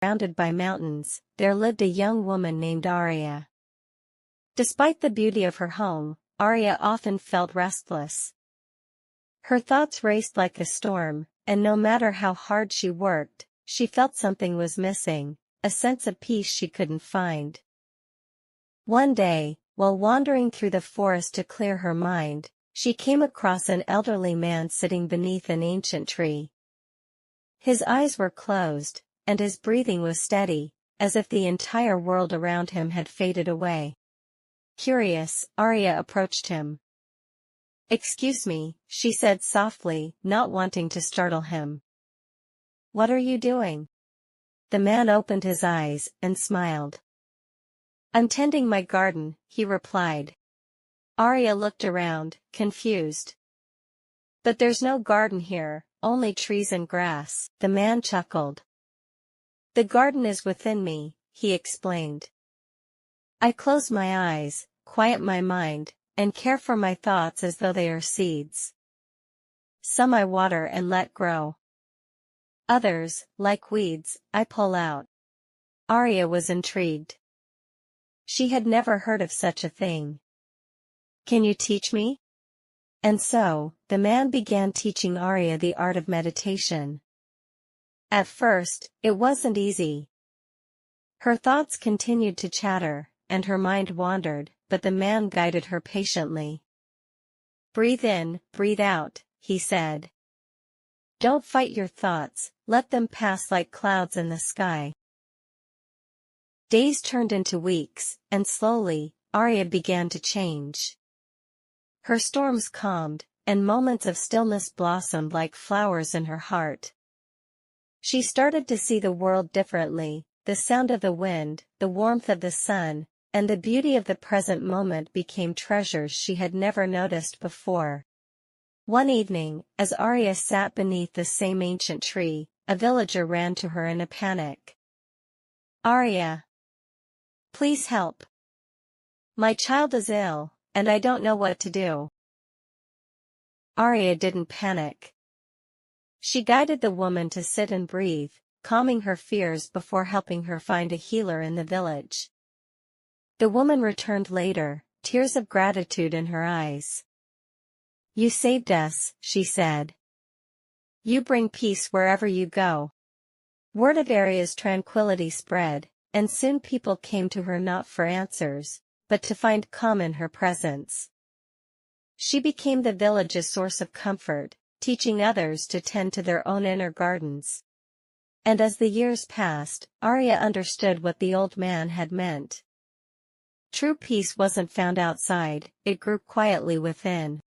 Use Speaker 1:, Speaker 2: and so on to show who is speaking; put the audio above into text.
Speaker 1: surrounded by mountains, there lived a young woman named Aria. Despite the beauty of her home, Aria often felt restless. Her thoughts raced like a storm, and no matter how hard she worked, she felt something was missing, a sense of peace she couldn't find. One day, while wandering through the forest to clear her mind, she came across an elderly man sitting beneath an ancient tree. His eyes were closed, and his breathing was steady, as if the entire world around him had faded away. Curious, Aria approached him. "Excuse me," she said softly, not wanting to startle him. "What are you doing?" The man opened his eyes and smiled. "I'm tending my garden," he replied. Aria looked around, confused. "But there's no garden here, only trees and grass," the man chuckled. "The garden is within me," he explained. "I close my eyes, quiet my mind, and care for my thoughts as though they are seeds. Some I water and let grow. Others, like weeds, I pull out." Aria was intrigued. She had never heard of such a thing. "Can you teach me?" And so, the man began teaching Aria the art of meditation. At first, it wasn't easy. Her thoughts continued to chatter, and her mind wandered, but the man guided her patiently. "Breathe in, breathe out," he said. "Don't fight your thoughts, let them pass like clouds in the sky." Days turned into weeks, and slowly, Aria began to change. Her storms calmed, and moments of stillness blossomed like flowers in her heart. She started to see the world differently, the sound of the wind, the warmth of the sun, and the beauty of the present moment became treasures she had never noticed before. One evening, as Aria sat beneath the same ancient tree, a villager ran to her in a panic. "Aria, please help. My child is ill, and I don't know what to do." Aria didn't panic. She guided the woman to sit and breathe, calming her fears before helping her find a healer in the village. The woman returned later, tears of gratitude in her eyes. "You saved us," she said. "You bring peace wherever you go." Word of Aria's tranquility spread, and soon people came to her not for answers, but to find calm in her presence. She became the village's source of comfort, teaching others to tend to their own inner gardens. And as the years passed, Aria understood what the old man had meant. True peace wasn't found outside, it grew quietly within.